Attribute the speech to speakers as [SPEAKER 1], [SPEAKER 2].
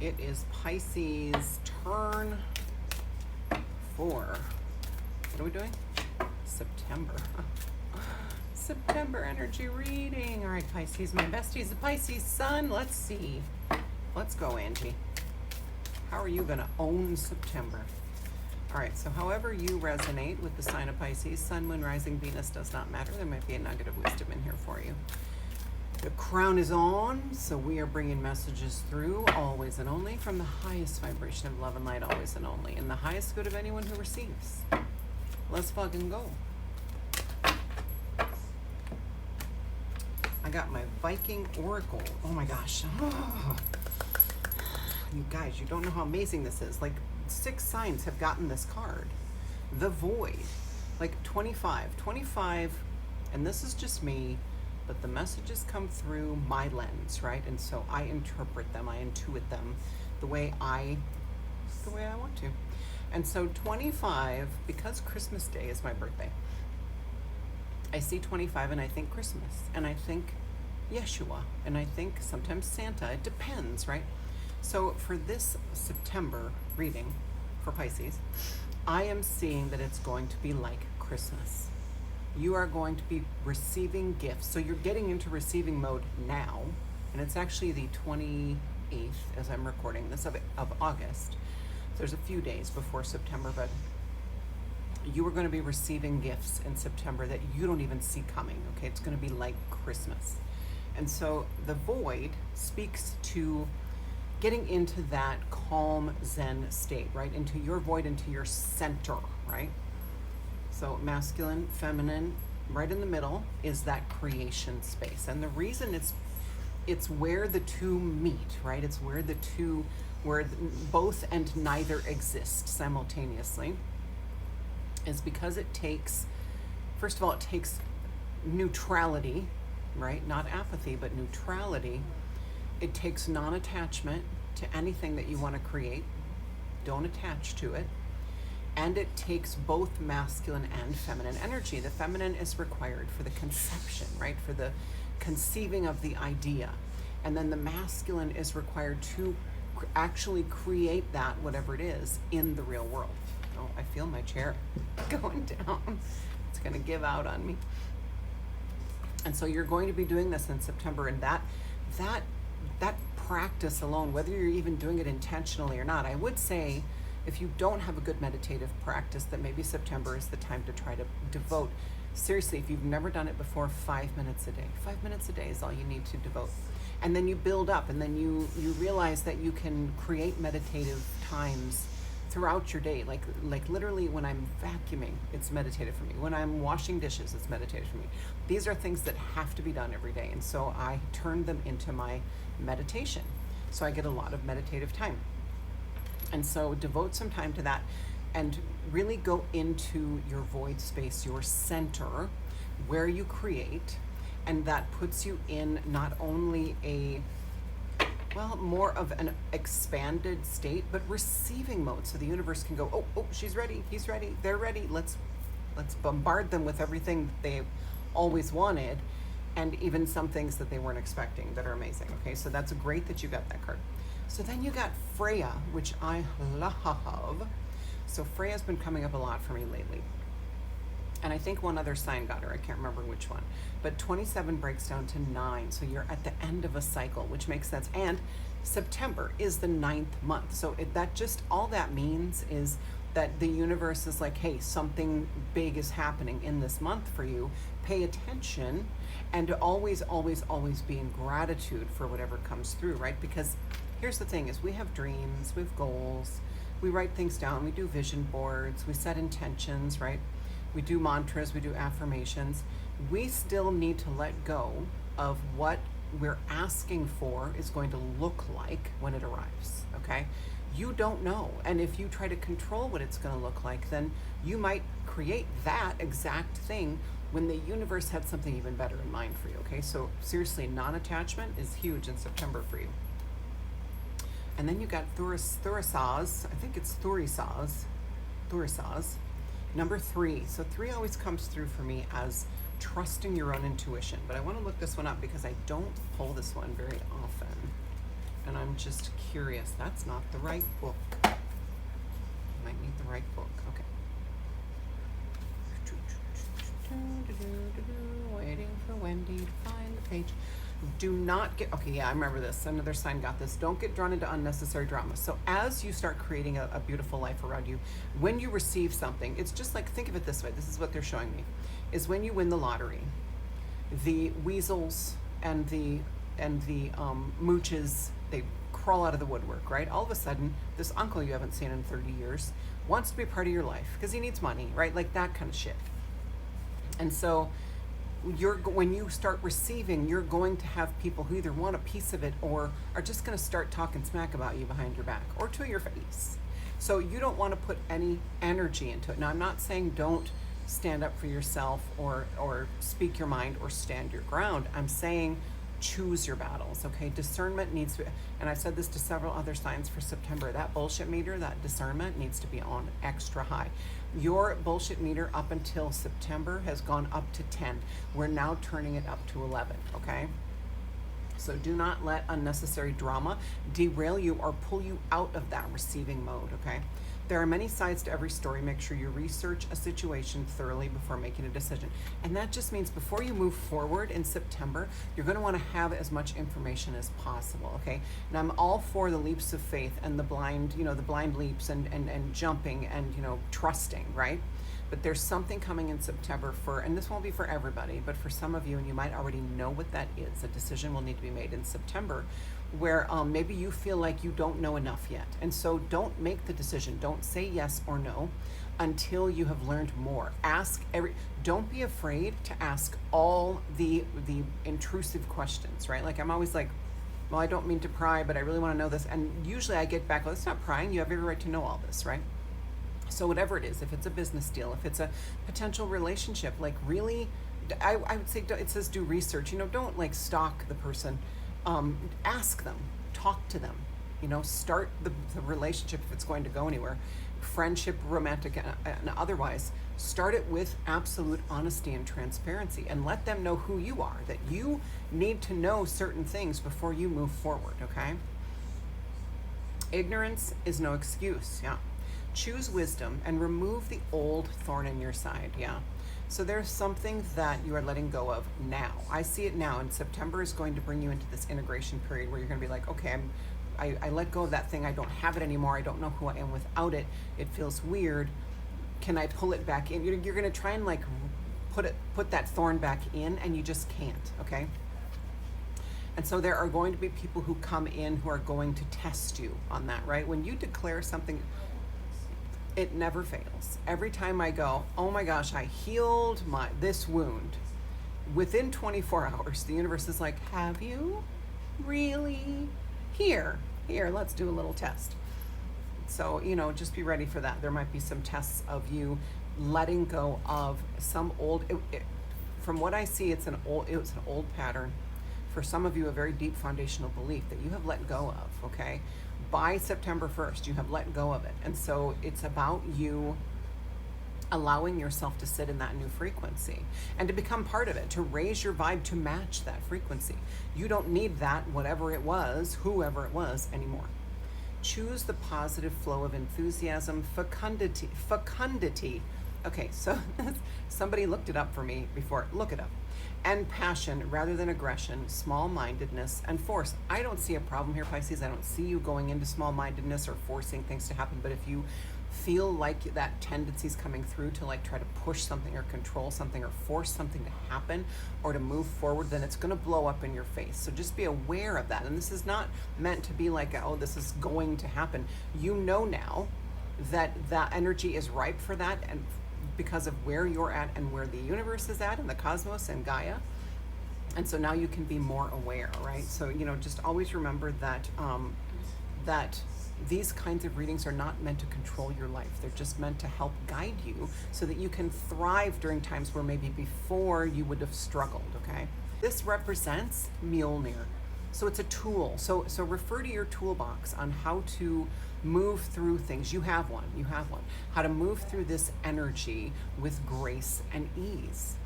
[SPEAKER 1] It is Pisces turn 4. What are we doing? September. September energy reading. All right, Pisces, my besties, the Pisces sun. Let's see. Let's go, Angie. How are you going to own September? All right, so however you resonate with the sign of Pisces, sun, moon, rising, Venus does not matter. There might be a nugget of wisdom in here for you. The crown is on, so we are bringing messages through, always and only, from the highest vibration of love and light, always and only, and the highest good of anyone who receives. Let's fucking go. I got my Viking Oracle. Oh my gosh. Oh. You guys, you don't know how amazing this is. Like 6 signs have gotten this card. The Void. Like 25, and this is just me, but the messages come through my lens, right? And so I interpret them, I intuit them the way I want to. And so 25, because Christmas Day is my birthday, I see 25 and I think Christmas, and I think Yeshua, and I think sometimes Santa. It depends, right? So for this September reading for Pisces, I am seeing that it's going to be like Christmas. You are going to be receiving gifts. So you're getting into receiving mode now, and it's actually the 28th as I'm recording this of August. There's a few days before September, but you are going to be receiving gifts in September that you don't even see coming, okay? It's going to be like Christmas. And so the Void speaks to getting into that calm Zen state, right? Into your void, into your center, right? So masculine, feminine, right in the middle is that creation space. And the reason it's where the two meet, right? It's where both and neither exist simultaneously, is because it takes, first of all, it takes neutrality, right? Not apathy, but neutrality. It takes non-attachment to anything that you want to create. Don't attach to it. And it takes both masculine and feminine energy. The feminine is required for the conception, right? For the conceiving of the idea. And then the masculine is required to actually create that, whatever it is, in the real world. Oh, I feel my chair going down. It's going to give out on me. And so you're going to be doing this in September, and that practice alone, whether you're even doing it intentionally or not, I would say if you don't have a good meditative practice, that maybe September is the time to try to devote. Seriously, if you've never done it before, 5 minutes a day. 5 minutes a day is all you need to devote. And then you build up, and then you realize that you can create meditative times throughout your day. Like literally when I'm vacuuming, it's meditative for me. When I'm washing dishes, it's meditative for me. These are things that have to be done every day. And so I turn them into my meditation. So I get a lot of meditative time. And so devote some time to that and really go into your void space, your center, where you create. And that puts you in not only more of an expanded state, but receiving mode. So the universe can go, oh, she's ready, he's ready, they're ready. Let's bombard them with everything that they always wanted, and even some things that they weren't expecting that are amazing. Okay, so that's great that you got that card. So then you got Freya, which I love. So Freya's been coming up a lot for me lately. And I think one other sign got her. I can't remember which one. But 27 breaks down to 9. So you're at the end of a cycle, which makes sense. And September is the 9th month. So all that means is that the universe is like, hey, something big is happening in this month for you. Pay attention, and to always, always, always be in gratitude for whatever comes through, right? Because here's the thing is we have dreams, we have goals, we write things down, we do vision boards, we set intentions, right? We do mantras, we do affirmations. We still need to let go of what we're asking for is going to look like when it arrives, okay? You don't know. And if you try to control what it's going to look like, then you might create that exact thing when the universe had something even better in mind for you, okay? So seriously, non-attachment is huge in September for you. And then you got Thurisaz, I think it's Thurisaz, number 3. So 3 always comes through for me as trusting your own intuition. But I want to look this one up because I don't pull this one very often. and I'm just curious. That's not the right book. Might need the right book. Okay. Waiting for Wendy to find the page. Do not get, okay, yeah, I remember this. Another sign got this. Don't get drawn into unnecessary drama. So as you start creating a beautiful life around you, when you receive something, it's just like, think of it this way. This is what they're showing me, is when you win the lottery, the weasels and the mooches, they crawl out of the woodwork, right? All of a sudden, this uncle you haven't seen in 30 years wants to be a part of your life because he needs money, right? Like that kind of shit. And so when you start receiving, you're going to have people who either want a piece of it or are just going to start talking smack about you behind your back or to your face. So you don't want to put any energy into it. Now, I'm not saying don't stand up for yourself or speak your mind or stand your ground. I'm saying choose your battles, okay? Discernment needs to, and I've said this to several other signs for September, that bullshit meter, that discernment needs to be on extra high. Your bullshit meter up until September has gone up to 10. We're now turning it up to 11, okay? So do not let unnecessary drama derail you or pull you out of that receiving mode, okay? There are many sides to every story. Make sure you research a situation thoroughly before making a decision. And that just means before you move forward in September, you're going to want to have as much information as possible, okay? And I'm all for the leaps of faith and the blind, the blind leaps and jumping and, trusting, right? But there's something coming in September and this won't be for everybody, but for some of you, and you might already know what that is, a decision will need to be made in September where maybe you feel like you don't know enough yet. And so don't make the decision. Don't say yes or no until you have learned more. Don't be afraid to ask all the intrusive questions, right? Like I'm always like, well, I don't mean to pry, but I really want to know this. And usually I get back, well, it's not prying. You have every right to know all this, right? So whatever it is, if it's a business deal, if it's a potential relationship, like really, I would say it says do research. Don't like stalk the person. Ask them, talk to them. Start the relationship if it's going to go anywhere, friendship, romantic, and otherwise. Start it with absolute honesty and transparency, and let them know who you are. That you need to know certain things before you move forward. Okay. Ignorance is no excuse. Yeah. Choose wisdom and remove the old thorn in your side. Yeah. So there's something that you are letting go of now. I see it now, and September is going to bring you into this integration period where you're going to be like, okay, I let go of that thing. I don't have it anymore. I don't know who I am without it. It feels weird. Can I pull it back in? You're going to try and like put that thorn back in, and you just can't. Okay. And so there are going to be people who come in who are going to test you on that, right? When you declare something, it never fails. Every time I go, oh my gosh, I healed this wound. Within 24 hours, the universe is like, have you really? Here, let's do a little test. So, just be ready for that. There might be some tests of you letting go of some old, from what I see, it's an old pattern. For some of you, a very deep foundational belief that you have let go of, okay? By September 1st, you have let go of it. And so it's about you allowing yourself to sit in that new frequency and to become part of it, to raise your vibe to match that frequency. You don't need that, whatever it was, whoever it was, anymore. Choose the positive flow of enthusiasm, fecundity. Okay, so somebody looked it up for me before. Look it up. And passion rather than aggression, small-mindedness, and force. I don't see a problem here, Pisces. I don't see you going into small-mindedness or forcing things to happen. But if you feel like that tendency is coming through to like try to push something or control something or force something to happen or to move forward, then it's going to blow up in your face. So just be aware of that. And this is not meant to be like, oh, this is going to happen. You know now that that energy is ripe for that, and because of where you're at and where the universe is at and the cosmos and Gaia. And so now you can be more aware, right? So, just always remember that that these kinds of readings are not meant to control your life. They're just meant to help guide you so that you can thrive during times where maybe before you would have struggled, okay? This represents Mjolnir. So it's a tool. So refer to your toolbox on how to move through things. You have one. How to move through this energy with grace and ease.